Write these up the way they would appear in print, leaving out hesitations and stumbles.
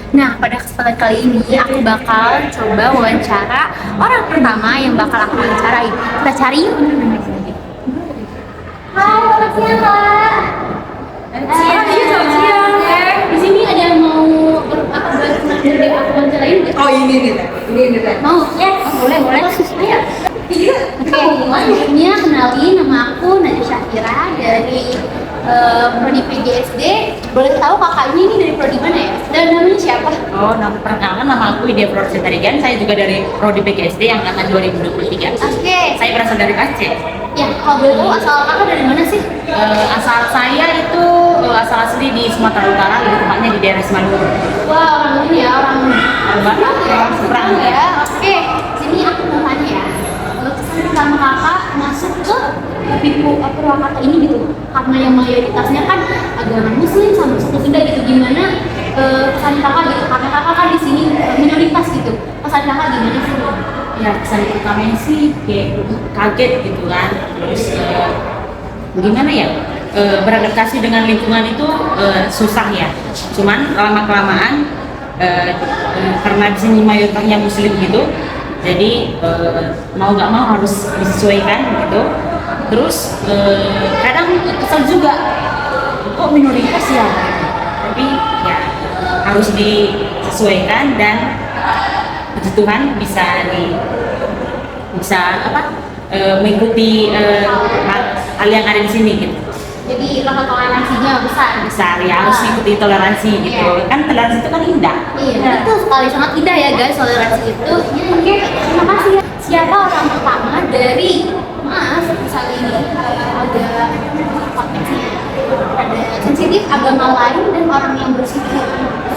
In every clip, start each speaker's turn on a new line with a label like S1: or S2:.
S1: Nah, pada kesempatan kali ini aku bakal coba wawancara orang pertama yang bakal aku wawancarai. Kita cari yuk. Hai, selamat siang Kak. Selamat siang. Di sini ada yang mau dari aku wawancarain nggak?
S2: Oh ini nih,
S1: Mau? Ya, boleh. Ayo. Oke, sebelumnya kenalin nama aku Nadia Syafira dari Prodi PGSD. Boleh tahu kakaknya ini dari Prodi mana ya? Dan namanya siapa?
S2: Oh, perkenalkan nama aku Widya Protarigan. Saya juga dari Prodi PGSD yang angkatan 2023.
S1: Oke.
S2: Saya berasal dari Aceh.
S1: Ya, kalau boleh tahu asal kakak dari mana sih?
S2: Asal saya itu asal asli di Sumatera Utara, lebih tepatnya di daerah Semarang.
S1: Wah, orang ini ya, orang
S2: Batak ya,
S1: seberang ya. Oke, sini aku mau tanya ya. Kesan pertama kakak masuk ke Pipu Purwakarta ini gitu, karena yang mayoritasnya kan agama Muslim sama suku Sunda gitu. Gimana kesan kakak gitu? Karena kakak kan di sini minoritas gitu. Kesan kakak gimana sih?
S2: Ya, kesan pertamanya sih kayak kaget gitu kan. Terus gimana ya? Beradaptasi dengan lingkungan itu susah ya. Cuman lama kelamaan karena di sini mayoritasnya Muslim gitu, jadi mau nggak mau harus disesuaikan gitu. Terus kadang kesal juga, kok minoritas ya, tapi ya harus disesuaikan dan puji Tuhan bisa mengikuti hal yang ada di sini gitu.
S1: Jadi level toleransinya besar
S2: Ya harus mengikuti toleransi gitu. Kan toleransi itu kan indah.
S1: Iya, betul sekali, sangat indah ya guys toleransi itu. Oke, terima kasih ya. Siapa orang pertama dari misalnya ini ada konteksnya, ada sensitif agama lain dan orang yang bersuku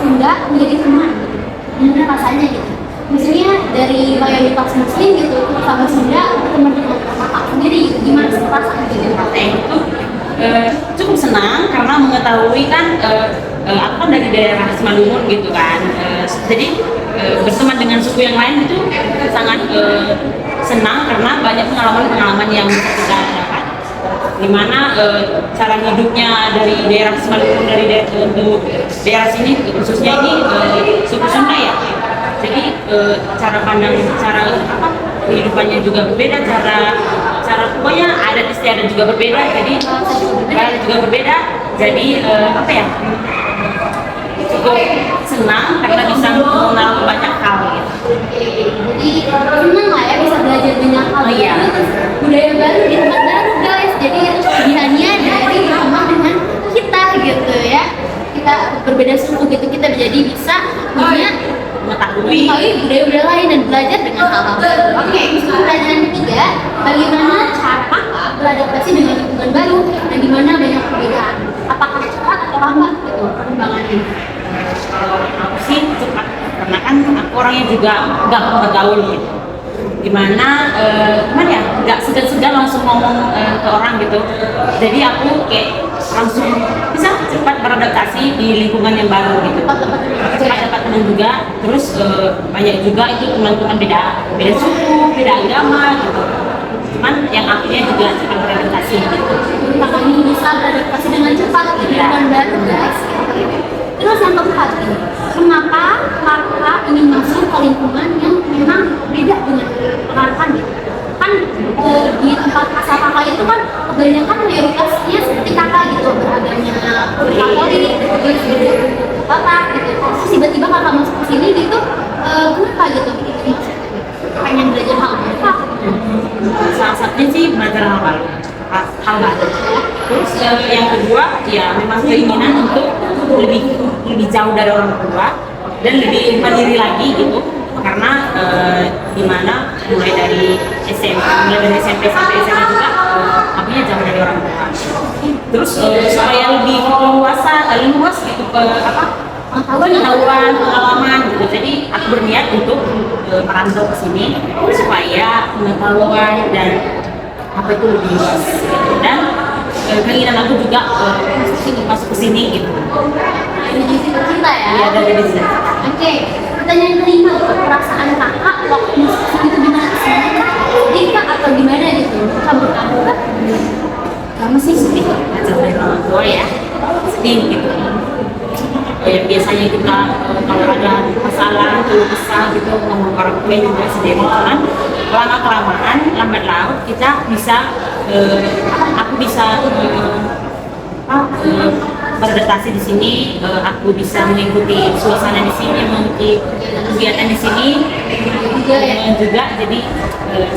S1: Sunda menjadi teman gitu. Gimana rasanya gitu? Misalnya dari mayoritas Muslim gitu sama Sunda teman dengan kakak sendiri gitu. Gimana sih perasaan gitu?
S2: Itu cukup senang karena mengetahui kan aku kan dari daerah Simalungun gitu kan. Jadi berteman dengan suku yang lain itu sangat senang karena banyak pengalaman-pengalaman yang kita dapat, dimana cara hidupnya dari daerah Simalungun dari daerah sini khususnya ini suku Sunda ya. Jadi cara pandang, cara kehidupannya juga berbeda, cara pokoknya adat istiadat juga berbeda, jadi juga berbeda. Jadi cukup senang karena bisa mengenal banyak hal gitu.
S1: Jadi senang lah ya bisa belajar banyak hal.
S2: Iya.
S1: Terus budaya baru di tempat baru guys. Jadi kelebihannya dari teman dengan kita gitu ya. Kita berbeda suku gitu, kita jadi bisa punya
S2: Mengetahui
S1: budaya-budaya lain dan belajar dengan hal-hal baru. Oke, pertanyaan ketiga, bagaimana cara kakak beradaptasi dengan lingkungan baru dan di mana banyak perbedaan? Apakah cepat atau lambat gitu perkembangannya?
S2: aku sih cepat karena kan aku orangnya juga nggak bergaul gitu. Gimana ya, nggak segan-segan langsung ngomong ke orang gitu. Jadi aku kayak langsung bisa cepat beradaptasi di lingkungan yang baru gitu. Cepat dapat teman juga. Terus banyak juga itu teman-teman beda suku, beda agama gitu. Cuman yang akhirnya juga cepat beradaptasi gitu.
S1: Kakak ini bisa beradaptasi dengan cepat di lingkungan baru guys. Terus yang keempat, kenapa kakak ingin masuk ke lingkungan yang memang beda dengan kakak gitu? Kan di tempat asal kakak itu kan kebanyakan mayoritasnya seperti kakak gitu, beragamanya Katolik, terus Batak gitu. Terus tiba-tiba kakak masuk ke sini gitu, kenapa gitu? Pengen belajar hal apa?
S2: Salah satunya sih belajar hal baru. Terus yang kedua ya memang keinginan untuk lebih jauh dari orang tua dan lebih mandiri lagi gitu, karena dimana mulai dari SMP sampai SMA juga akunya jauh dari orang tua. Terus supaya lebih luas gitu pengalaman gitu. Jadi aku berniat untuk merantau ke sini supaya pengetahuan dan apa itu lebih luas gitu. Dan keinginan aku juga masuk ke sini gitu.
S1: Jadi cita-cita ya?
S2: Iya, dari cita.
S1: Oke, pertanyaan kelima gitu, perasaan kakak waktu masuk ke situ gimana sih? Sedih kak atau gimana gitu? Kamu kan?
S2: Kamu sih sedih, ngajak dari orang tua ya, sedih gitu. yang biasanya kita kalau ada masalah keluh kesah gitu ngomong orang tua juga sendiri, cuman lama kelamaan lambat laun kita bisa aku bisa beradaptasi di sini, aku bisa mengikuti suasana di sini, mengikuti kegiatan di sini juga jadi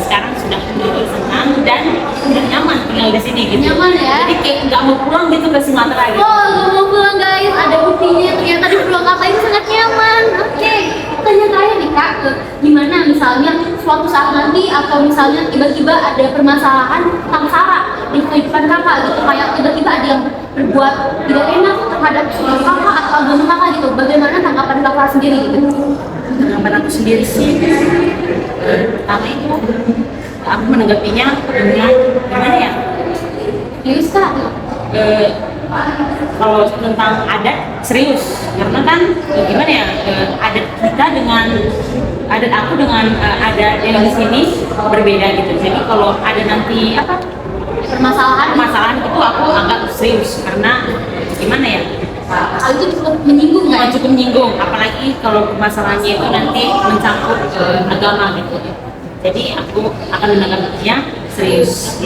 S2: sekarang sudah senang dan sudah nyaman tinggal di sini gitu.
S1: Nyaman ya?
S2: Jadi kayak nggak mau pulang gitu ke Sumatera gitu.
S1: Oh, gak mau pulang guys, ada buktinya ternyata di Pulau Kakak ini sangat nyaman. Oke, tanya-tanya nih Kak, gimana misalnya suatu saat nanti atau misalnya tiba-tiba ada permasalahan tentang Sarah di kehidupan Kakak gitu, kayak tiba-tiba ada yang berbuat tidak enak terhadap Kakak atau agama Kakak gitu, bagaimana tanggapan Kakak sendiri gitu?
S2: Tanggapan aku sendiri sih, pertama itu aku menanggapinya dengan gimana ya?
S1: Serius Kak?
S2: Kalau tentang adat serius, karena kan gimana ya, adat kita dengan adat aku dengan adat yang di sini berbeda gitu. Jadi kalau ada nanti permasalahan itu aku anggap serius, karena gimana ya,
S1: Hal itu cukup menyinggung nggak?
S2: cukup menyinggung, apalagi kalau permasalahannya itu nanti mencakup agama gitu. Jadi aku akan menanggapinya serius.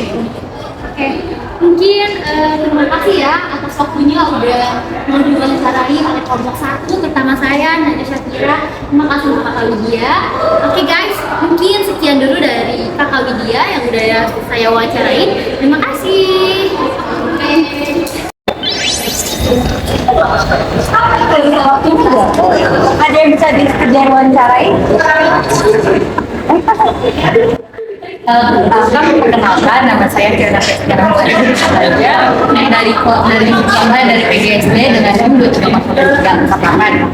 S1: Oke, mungkin terima kasih ya atas waktunya udah mau diwawancarai oleh kelompok 1 pertama saya Nadia Syakira. Terima kasih untuk Kakak Widya. Oke guys, mungkin sekian dulu dari Kakak Widya yang udah saya wawancarain. Terima kasih.
S3: Ada yang bisa dikejar wawancarai? Perkenalkan, nama saya Fiona Fitriana dari PGSD dengan M 23 Kapangan.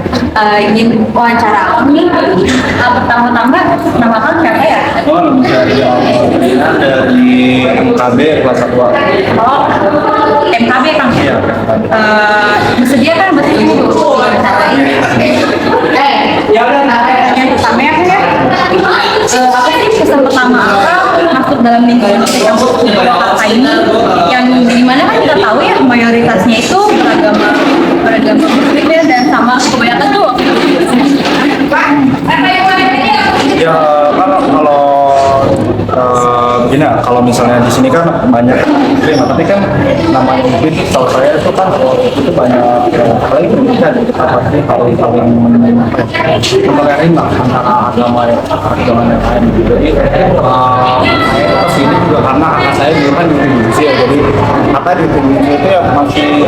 S3: Ingin wawancara aku nih. Pertama-tama nama kamu siapa ya?
S4: Dari MKB kelas 1.
S3: Oh, MKB Kang.
S4: Iya.
S3: Bersedia kan berarti ini wawancara ini. Yang pertama ya Kang ya. Apa sih kesan pertama masuk dalam lingkungan kampus Purwakarta ini, yang dimana kan kita tahu ya mayoritasnya itu beragama Muslim ya, dan sama kebanyakan tuh
S4: Ya kalau misalnya di sini kan banyak muslim, tapi kan namanya muslim setahu saya itu kan itu banyak apalagi pendidikan pasti harus saling menerima antara agama yang lain gitu. Jadi saya kesini juga karena anak saya dulu kan di Indonesia, jadi kata di Indonesia itu ya masih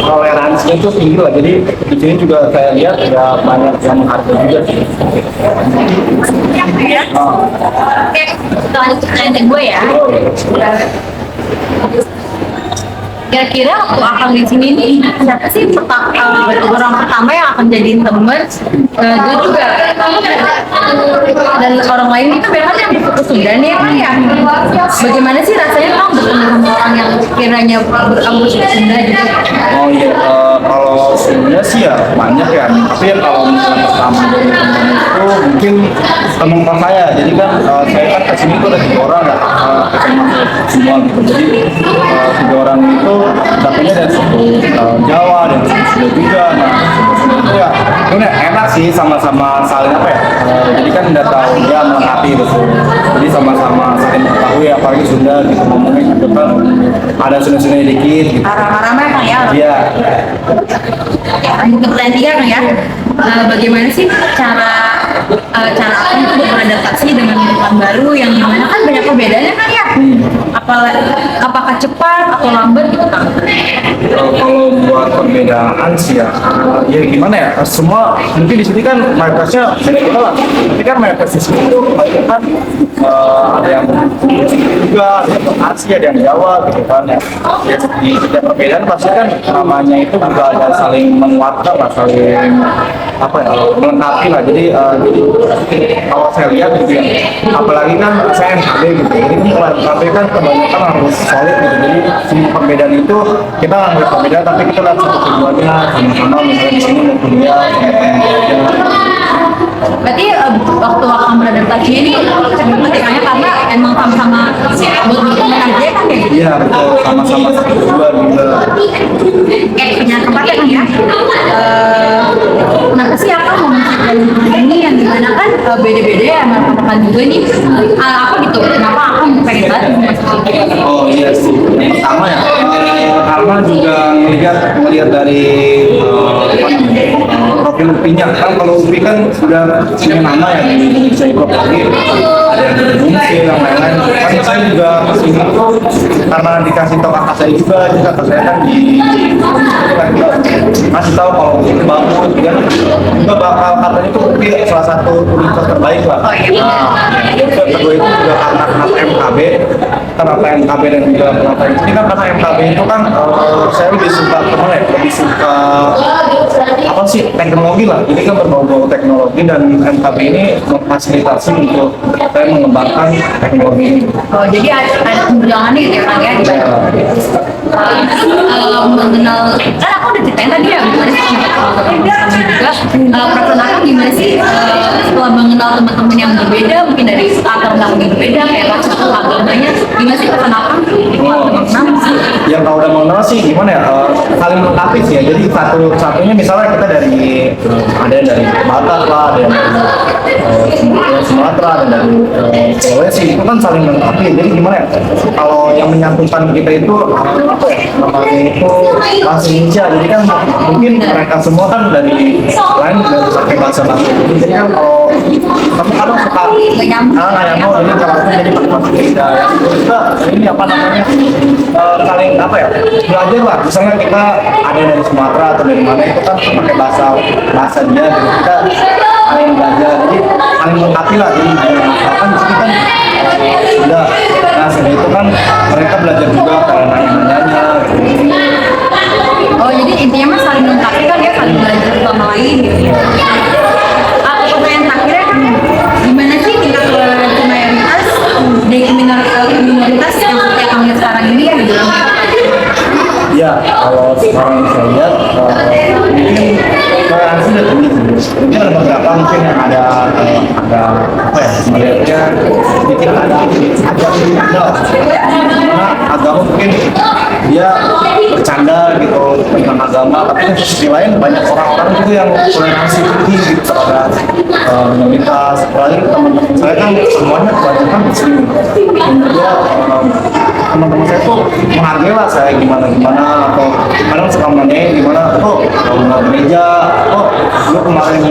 S4: toleransinya itu tinggi lah. Jadi di sini juga saya lihat ya banyak yang menghargai juga sih.
S3: Oke, kita lanjut pertanyaan gue ya. Kira-kira waktu akan di sini nih, siapa sih orang pertama yang akan jadiin teman? Dia juga dan orang lain itu memang yang berfokus Sunda nih kan ya. Bagaimana sih rasanya kamu bertemu sama orang yang kiranya beragama Sunda gitu?
S4: Oh iya, kalau sebenarnya sih ya banyak ya. Tapi ya kalau misalnya pertama dari teman itu mungkin teman pas saya. Jadi kan saya kan kesini tuh ada 3 orang ya, ketemu semua gitu. Jadi 3 orang itu dapetnya dari suku Jawa dan suku Sunda juga. Nah, suku itu ya ini enak sih, sama-sama saling apa ya. Jadi kan udah tahu dia melengkapi gitu. Jadi sama-sama saling mengetahui, apalagi Sunda gitu ngomongnya gitu kan ada Sunda-Sunda dikit gitu.
S3: Ramai-ramai kan ya?
S4: Iya.
S3: Lanjut ke pertanyaan 3 kan ya. Bagaimana sih cara aku untuk beradaptasi dengan lingkungan baru yang dimana kan banyak perbedaannya kan ya? Apakah cepat atau lambat gitu kan?
S4: Kalau buat perbedaan sih ya gimana ya, semua mungkin di sini kan mayoritasnya beda kita lah, tapi kan mayoritas di sini tuh kan ada yang juga, ada yang Asia, ada yang Jawa gitu kan ya. Di setiap perbedaan pasti kan namanya itu juga ada saling menguatkan lah, saling apa ya, melengkapi lah. Jadi kalau saya lihat gitu ya, apalagi kan saya MKB gitu, jadi kalau MKB kan kebanyakan harus solid gitu. Jadi semua perbedaan itu kita nggak ngeliat perbedaan, tapi kita lihat satu tujuannya sama-sama, misalnya di sini mau kuliah sama-sama belajar.
S3: Berarti waktu akan beradaptasi ini ketikanya karena emang sama-sama buat berteman aja kan ya gitu?
S4: Iya betul, sama-sama juga juga.
S3: Punya tempat ya Kang ya. Kenapa sih Akang mau menciptakan ini yang dimana kan beda-beda ya makan juga nih. Apa gitu? Kenapa Akang pengen banget masuk sini?
S4: Oh iya sih, yang pertama ya, karena juga melihat dari profil UPI-nya. Kan kalau UPI kan sudah punya nama ya di Indonesia itu, apalagi ada yang dari Bungsi dan lain-lain. Kan saya juga kesini tuh karena dikasih tahu kakak saya juga, jadi kakak saya kan kasih tahu kalau ini bagus, dan juga bakal katanya itu UPI salah satu universitas terbaik lah. Nah, kedua itu juga karena kenapa MKB, kenapa MKB dan juga kenapa ini kan karena MKB itu kan saya lebih suka kemana ya, lebih suka apa sih teknologi lah, ini kan berbau teknologi dan MKB ini memfasilitasi untuk saya mengembangkan teknologi ini.
S3: Oh, jadi ada perjuangannya gitu ya Kang ya? Mengenal, kan aku udah ceritain tadi ya gimana sih juga perasaan aku gimana sih setelah mengenal teman-teman yang berbeda, mungkin dari latar belakang yang berbeda kayak latar agamanya, gimana sih perasaan aku
S4: Yang kalau udah mengenal sih gimana ya, saling melengkapi sih ya. Jadi satunya misalnya kita dari ada yang dari Batak lah, ada yang dari Sumatera, ada dari Sulawesi, itu kan saling melengkapi. Jadi gimana ya, kalau yang menyatukan kita itu apa ya, namanya itu bahasa Indonesia. Jadi kan mungkin mereka semua kan dari lain dari pakai bahasa Indonesia. Jadi kan kalau kamu kadang suka nggak nyambung, jadi kalau aku jadi pakai bahasa Indonesia ya kita ini apa namanya saling apa ya, belajar lah. Misalnya kita ada dari Sumatera atau dari mana, itu kan pakai bahasa dia, jadi kita saling belajar, jadi saling melengkapi lah. Jadi kan di sini kan sudah, nah sudah itu kan mereka belajar juga karena nanya-nanya gitu.
S3: Oh, jadi intinya mah saling melengkapi kan ya, saling belajar satu sama lain gitu. Pertanyaan terakhirnya kan, gimana sih tingkat toleransi mayoritas dari minoritas yang seperti yang kami sekarang ini ya di dalam
S4: Ya, kalau sekarang saya lihat mungkin toleransi udah tinggi sih. Mungkin ada beberapa mungkin yang ada apa ya, melihatnya sedikit ada karena agama mungkin dia bercanda gitu tentang agama, tapi di sisi lain banyak orang-orang itu yang toleransi tinggi gitu terhadap minoritas. Apalagi teman-teman saya kan semuanya kebanyakan muslim, dan juga teman-teman saya tuh menghargai lah saya gimana atau kadang suka menanyain gimana, kalau nggak gereja, lu kemarin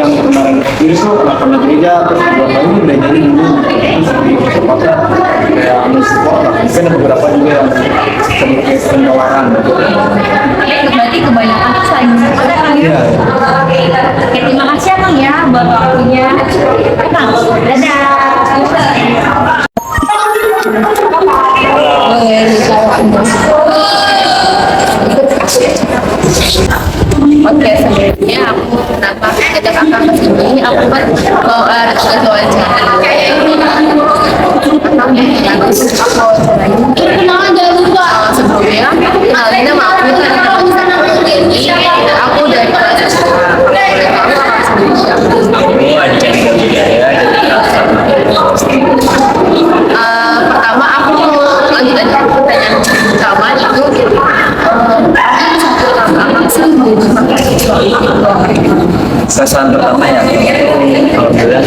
S4: ini tuh nggak pernah gereja, terus buat lagi gereja ini dulu, terus di tempatnya kayak support lah. Mungkin ada beberapa juga yang sedikit pengeluaran gitu.
S3: berarti kebanyakan tuh saling support ya Kang ya? Oke, terima kasih ya Kang ya buat waktunya. Kang, dadah. Oke, sebenarnya aku kenapa ngajak Akang ke sini, aku kan mau ada tugas wawancara sebelumnya Alina maafin aku dari pertama aku lanjut aja pertanyaan pertama itu
S5: kesan pertama ya alhamdulillah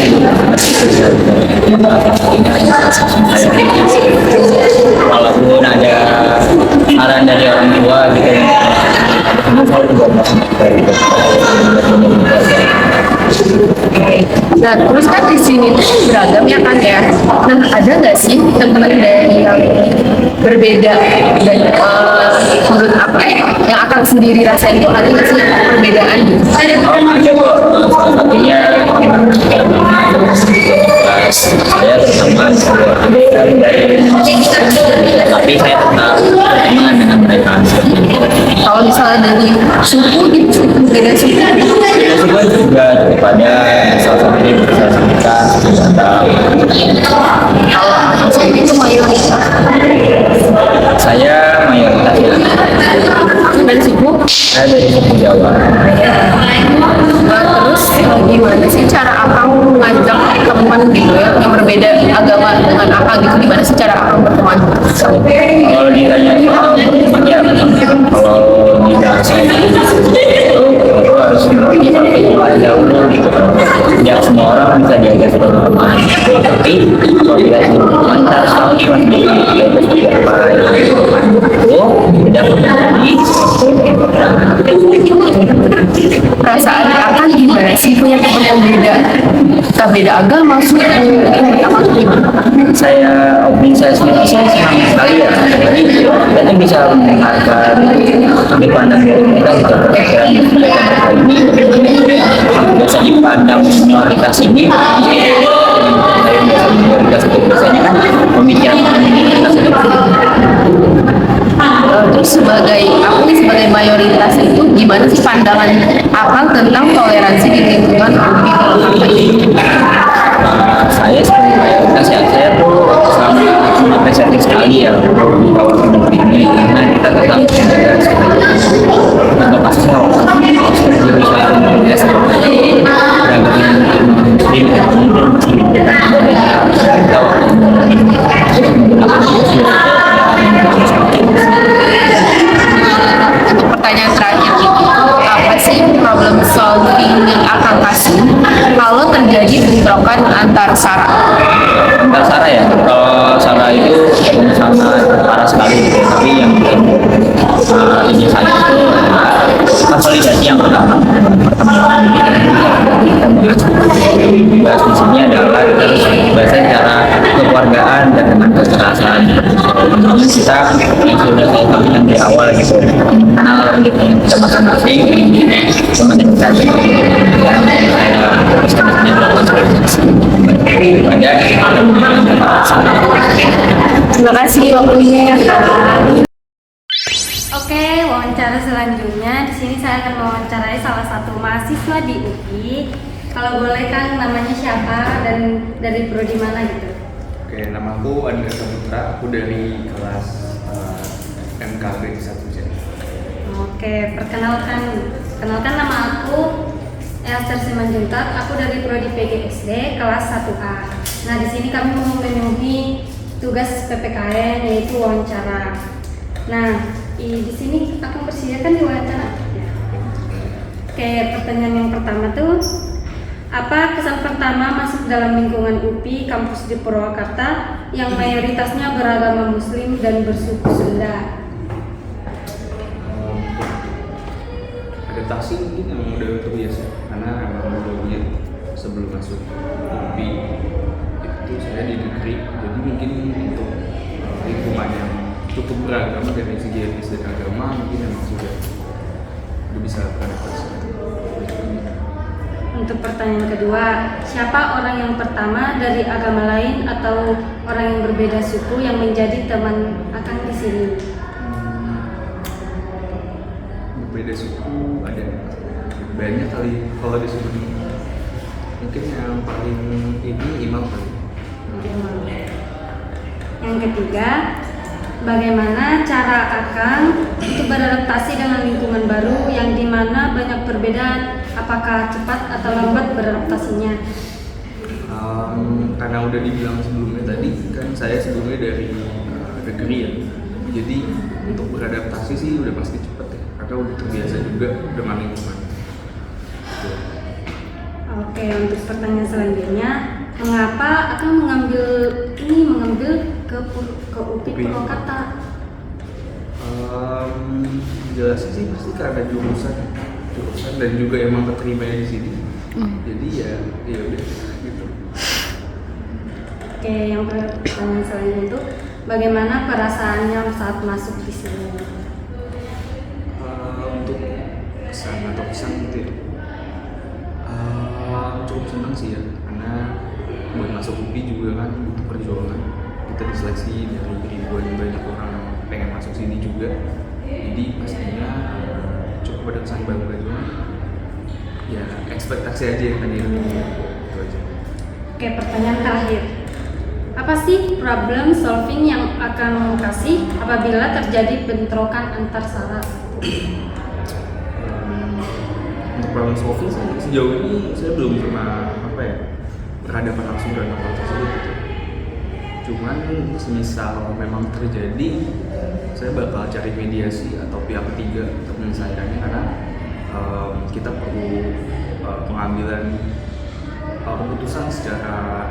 S5: walaupun ada arahan dari orang tua gitu ya, saya juga
S3: nah terus kan di sini tuh beragam ya kan ya. Nah ada nggak sih teman-teman dari yang berbeda dan menurut apa yang akan sendiri rasain itu ada nggak sih perbedaan gitu?
S5: artinya saya terutama tapi saya tetap berteman dengan mereka.
S3: Kalau misalnya dari suku gitu, beda suku.
S5: Itu juga daripada salah satu ini bersama kita.
S3: Kalau saya itu mayoritas.
S5: Saya mayoritas ya.
S3: Dari suku.
S5: Saya dari suku Jawa.
S3: Nah, terus gimana sih cara Akang ngajak teman gitu ya yang berbeda agama dengan Akang gitu, gimana sih cara Akang berteman?
S5: Kalau ditanya dahulu gitu. Ya semua orang bisa diajak teman, tapi kalau dikasih teman harus tahu iman diri diajak seperti apa. Itu tidak terjadi.
S3: Perasaan akan gimana sih punya teman yang beda agama, suku, apa gimana?
S5: Opini saya sendiri, saya senang sekali ya. Jadi kita bisa mendengarkan sudut pandang dari mereka gitu. Pemikiran ini biasa dipandang minoritas ini, minoritas itu biasanya kan pemikiran minoritas itu.
S3: Terus sebagai mayoritas itu gimana sih pandangan Akang tentang toleransi di lingkungan UPI Purwakarta ini?
S5: Saya sebagai mayoritas ya, saya tuh sangat apresiatif sekali ya kawasan negeri ini, karena kita tetap menjaga sebagai pasal seperti saya beragama muslim
S3: Untuk pertanyaan terakhir itu, apa sih problem solving yang Akang kasih kalau terjadi bentrokan antar sara?
S5: Enggak Sarah ya, kalau Sarah itu sangat parah sekali gitu ya. Tapi yang bikin ini saya itu konsolidasi yang pertama. Bahas di sini adalah kita harus bahas cara kekeluargaan dan tentang kekerasan. Kita yang sudah saya sampaikan di awal gitu, kenal gitu kita masing-masing, kemudian kita
S3: Terima kasih waktunya.
S6: Oke, wawancara selanjutnya di sini saya akan mewawancarai salah satu mahasiswa di UI. Kalau boleh Kang, namanya siapa dan dari prodi mana gitu?
S7: Oke, namaku Andika Saputra, aku dari kelas MKB 1C.
S6: Oke, kenalkan nama aku Esther Simanjuntak, aku dari prodi PGSD kelas 1A. Nah, di sini kami mau memenuhi tugas PPKN yaitu wawancara. Nah, di sini aku persediakan di wawancara. Oke, pertanyaan yang pertama tuh, apa kesan pertama masuk dalam lingkungan UPI kampus di Purwakarta yang mayoritasnya beragama Muslim dan bersuku Sunda?
S7: Adaptasi mungkin emang udah terbiasa karena emang dulunya sebelum masuk UPI itu saya di negeri, jadi mungkin untuk lingkungan yang cukup beragam dari segi etnis dan agama mungkin emang sudah bisa beradaptasi.
S6: Untuk pertanyaan kedua, siapa orang yang pertama dari agama lain atau orang yang berbeda suku yang menjadi teman Akang di sini?
S7: Berbeda suku ada banyak kali kalau di sini. Mungkin yang paling ini imam kali.
S6: Yang ketiga, bagaimana cara Akang untuk beradaptasi dengan lingkungan baru yang dimana banyak perbedaan? Apakah cepat atau lambat beradaptasinya?
S7: Karena udah dibilang sebelumnya tadi, kan saya sebelumnya dari negeri ya. Jadi untuk beradaptasi sih udah pasti cepat ya, karena udah terbiasa juga dengan lingkungan.
S6: Oke, untuk pertanyaan selanjutnya, mengapa Akang mengambil ke UPI Purwakarta?
S7: Jelasnya sih pasti karena jurusan dan juga emang keterima di sini. Jadi ya udah gitu.
S6: Oke, yang pertanyaan selanjutnya itu, bagaimana perasaannya saat masuk di sini?
S7: Untuk kesan gitu ya. Cukup senang sih ya, karena buat masuk UPI juga kan butuh perjuangan. Kita diseleksi dari ribuan banyak orang yang pengen masuk sini juga. Jadi pastinya cukup ada kesan bangga juga. Ya ekspektasi aja yang tadi itu aja.
S6: Oke, pertanyaan terakhir. Apa sih problem solving yang akan kasih apabila terjadi bentrokan antar sara?
S7: Untuk problem solving sejauh ini saya belum pernah berhadapan langsung dengan hal tersebut gitu. Cuman semisal memang terjadi, saya bakal cari mediasi atau pihak ketiga untuk menyelesaikannya, karena kita perlu pengambilan keputusan secara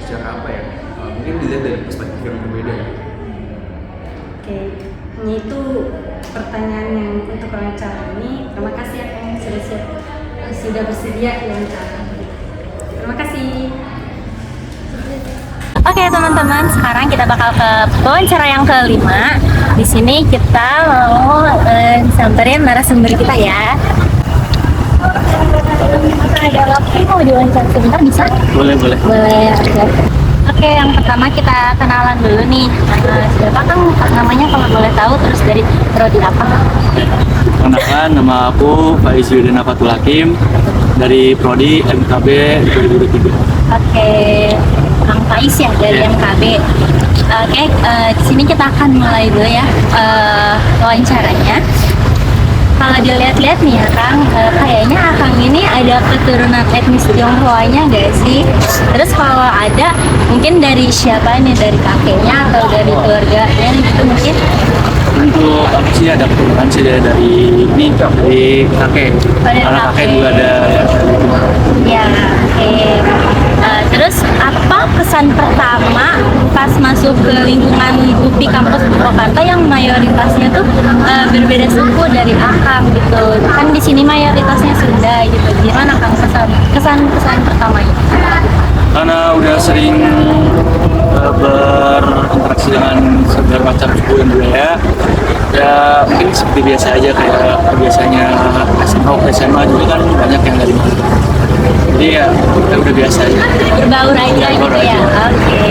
S7: apa ya? Mungkin dilihat dari perspektif yang berbeda.
S6: Oke, ini itu pertanyaan yang untuk wawancara ini. Terima kasih ya Kang sudah bersedia wawancara. Terima kasih.
S3: Oke teman-teman, sekarang kita bakal ke wawancara yang kelima. Di sini kita mau samperin narasumber kita ya. Ada waktu mau diwawancara sebentar bisa?
S5: Boleh.
S3: Boleh. Oke, yang pertama kita kenalan dulu nih. Siapa Kang namanya kalau boleh tahu, terus dari prodi apa?
S5: Perkenalkan, nama aku Faiz Yudina Fatul Hakim dari prodi MKB 2023.
S3: Oke, Kang Faiz ya dari MKB. Oke, di sini kita akan mulai dulu ya wawancaranya. Kalau dilihat-lihat nih ya Kang, kayaknya Akang ini ada keturunan etnis Tionghoanya nggak sih? Terus kalau ada, mungkin dari siapa nih? Dari kakeknya atau dari keluarganya gitu mungkin?
S5: Untuk aku sih ada keturunan sih dari kakek. Karena kakek juga ada.
S3: Ya, oke. Terus apa kesan pertama pas masuk ke lingkungan UPI kampus Purwakarta yang mayoritasnya tuh berbeda suku dari Akang gitu? Kan di sini mayoritasnya Sunda gitu. Gimana Kang kesan pertamanya?
S5: Karena udah sering berinteraksi dengan segala macam suku dan budaya, ya mungkin seperti biasa aja kayak biasanya SMA juga kan banyak yang dari mana. Jadi ya udah biasa aja.
S3: Berbaur aja gitu ya. Oke.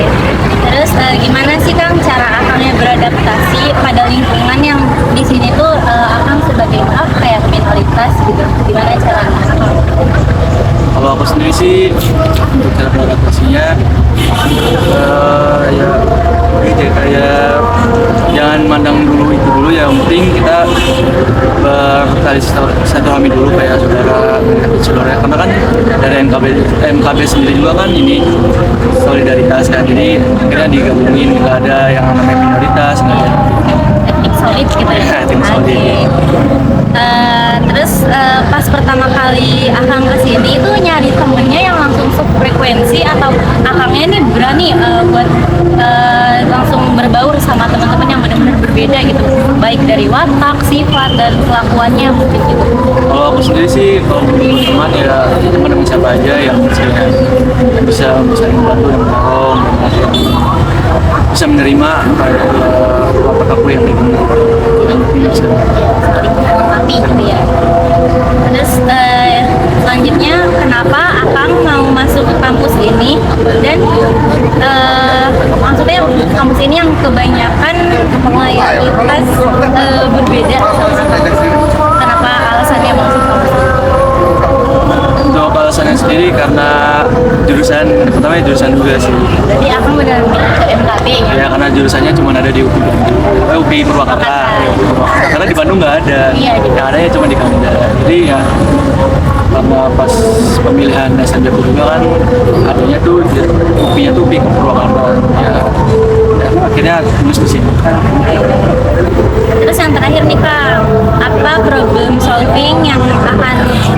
S3: Terus gimana sih Kang cara Akangnya beradaptasi pada lingkungan yang di sini tuh Akang sebagai kayak minoritas gitu? Gimana cara Akang?
S5: Kalau aku sendiri sih untuk cara beradaptasinya ya gitu kayak jangan mandang dulu itu dulu, ya yang penting kita bertali silaturahmi dulu kayak saudara karena kan dari MKB sendiri juga kan ini solidaritas kan, jadi akhirnya digabungin, nggak ada yang namanya minoritas, nggak ada
S3: Etnik solid gitu ya.
S5: tim solid.
S3: Terus pas pertama kali Akang kesini itu nyari temennya yang langsung sefrekuensi atau Akangnya ini berani buat langsung berbaur sama teman-teman yang benar-benar berbeda gitu, baik dari watak, sifat dan kelakuannya mungkin gitu.
S5: Kalau aku sendiri sih kalau teman ya teman-teman siapa aja yang misalnya bisa saling membantu dan menolong dan bisa menerima watak aku yang bisa
S3: Mati gitu ya. Terus selanjutnya kenapa Akang mau masuk ke kampus ini dan maksudnya kampus ini yang kebanyakan mayoritas berbeda sama kampus. Kenapa alasannya masuk kampus ini?
S5: Untuk alasannya sendiri karena jurusan pertama jurusan juga sih.
S3: Berarti Akang benar-benar ke MKB ya?
S5: Ya karena jurusannya cuma ada di UPI Purwakarta. Karena di Bandung nggak ada.
S3: Iya,
S5: Yang adanya cuma di Kanada. Jadi ya karena pas pemilihan SNB juga kan adanya tuh UPI-nya tuh UPI Purwakarta. Ya akhirnya lulus di sini.
S3: Terus yang terakhir nih Kang, apa problem solving yang akan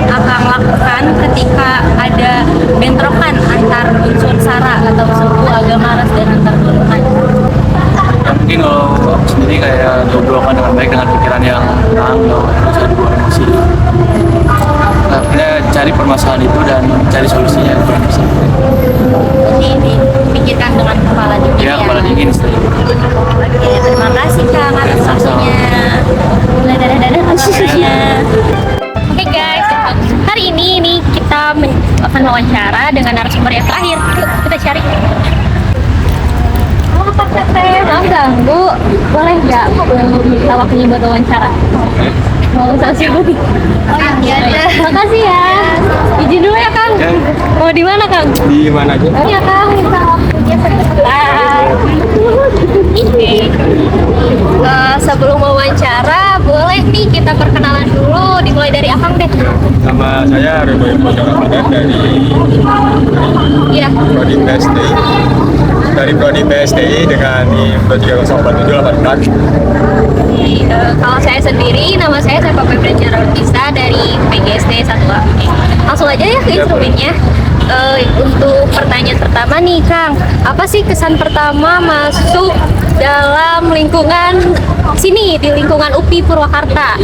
S3: Akang lakukan ketika ada bentrokan antar unsur sara atau suku, agama, ras dan antar golongan?
S5: Ya mungkin kalau aku sendiri kayak ngobrolkan dengan baik dengan pikiran yang tenang, nggak usah dibawa emosi. Akhirnya cari permasalahan itu dan cari solusinya.
S3: Jadi dipikirkan dengan kepala dingin ya?
S5: Ya kepala dingin sih.
S3: Oke, terima kasih Kang atas waktunya. Mulai dadah-dadah khususnya. Oke guys, hari ini kita akan wawancara dengan narasumber yang terakhir. Yuk kita cari. Halo Pak Teteh, maaf ganggu. Boleh nggak minta waktunya buat wawancara? Mau sibuk? Oh iya deh. Makasih ya. Izin dulu ya Kang. Mau di mana Kang?
S5: Di mana aja?
S3: Iya Kang, minta waktunya sebentar. Sebelum wawancara, boleh nih kita perkenalan dulu, dimulai dari Akang deh.
S8: Nama saya Ridho Irfan Ramadan dari
S3: Iya.
S8: Prodi PSD
S4: dari prodi PSTI dengan Prodi 04784.
S3: Kalau saya sendiri, nama saya Sepa Febrencia Rautisa dari PGSD 1A. Langsung aja ya ke instrumennya. Untuk pertanyaan pertama nih Kang, apa sih kesan pertama masuk dalam lingkungan sini, di lingkungan UPI Purwakarta?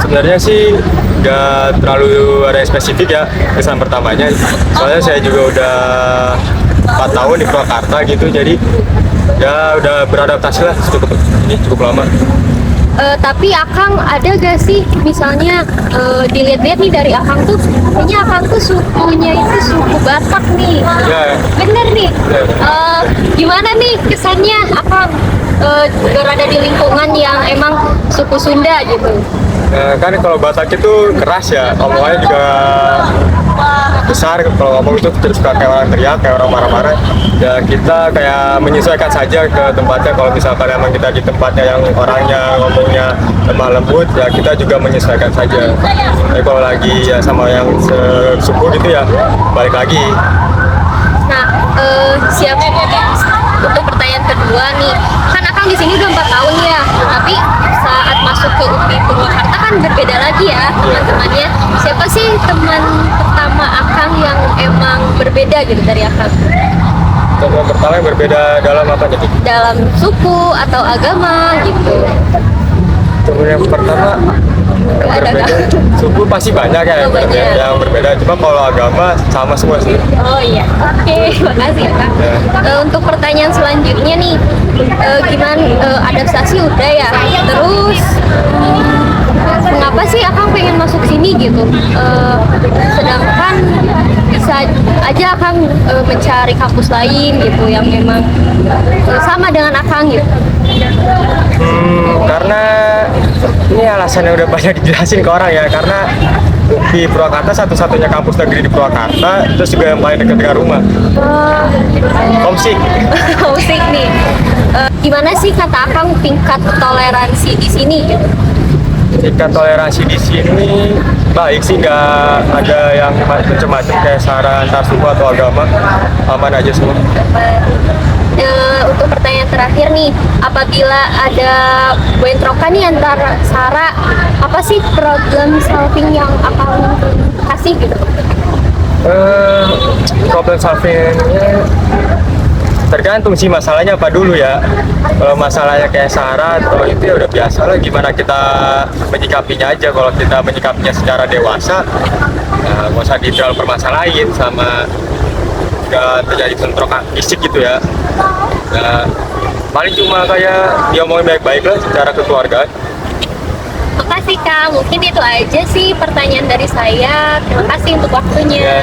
S4: Sebenarnya sih nggak terlalu ada yang spesifik ya kesan pertamanya. Soalnya saya juga udah 4 tahun di Purwakarta gitu, jadi ya udah beradaptasi lah cukup lama.
S3: Tapi Akang ada gak sih misalnya dilihat-lihat nih dari Akang tuh, kayaknya Akang tuh sukunya itu suku Batak nih.
S4: Ya.
S3: Bener nih.
S4: Ya.
S3: Gimana nih kesannya Akang berada di lingkungan yang emang suku Sunda gitu?
S4: Kan kalau Batak itu keras ya, omongannya juga besar. Kalau ngomong itu terus kayak orang teriak, kayak orang marah-marah. Ya kita kayak menyesuaikan saja ke tempatnya. Kalau misalkan emang kita di tempatnya yang orangnya ngomongnya lemah lembut, ya kita juga menyesuaikan saja. Tapi kalau lagi ya sama yang suku gitu ya balik lagi.
S3: Nah, siap untuk pertanyaan kedua nih. Kan Akang di sini udah 4 tahun ya, tapi saat masuk ke UPI Purwakarta kan berbeda lagi ya teman-temannya. Siapa sih teman pertama Akang yang emang berbeda gitu dari Akang?
S4: Teman pertama yang berbeda dalam apa nih?
S3: Dalam suku atau agama gitu.
S4: Teman yang pertama yang
S3: Ada
S4: berbeda,
S3: nggak?
S4: suku pasti banyak ya
S3: Oh, banyak.
S4: yang berbeda. Cuma kalau agama sama semua sih.
S3: Oh iya, oke, makasih ya Kang. Untuk pertanyaan selanjutnya nih, gimana adaptasi udah ya? Terus mengapa sih Akang pengen masuk sini gitu? Sedangkan bisa aja Akang mencari kampus lain gitu yang memang sama dengan Akang gitu.
S4: Karena ini alasannya udah banyak dijelasin ke orang ya, karena di Purwakarta satu-satunya kampus negeri di Purwakarta, terus juga yang paling dekat dengan rumah. Homesick.
S3: Homesick nih. Gimana sih kata Akang tingkat toleransi di sini gitu?
S4: Tingkat toleransi di sini baik sih, nggak ada yang macam-macam kayak sara antar suku atau agama, aman aja semua.
S3: Untuk pertanyaan terakhir nih, apabila ada bentrokan nih antara sara, apa sih problem solving yang akan kasih gitu?
S4: Problem solvingnya tergantung sih masalahnya apa dulu ya. Kalau masalahnya kayak sara atau itu ya udah biasa lah, gimana kita menyikapinya aja. Kalau kita menyikapinya secara dewasa, nggak usah terlalu permasalahin sama nggak terjadi bentrokan fisik gitu ya. Paling cuma kayak diomongin baik-baik lah secara kekeluargaan.
S3: Makasih Kang, mungkin itu aja sih pertanyaan dari saya. Terima kasih untuk waktunya.
S4: Ya.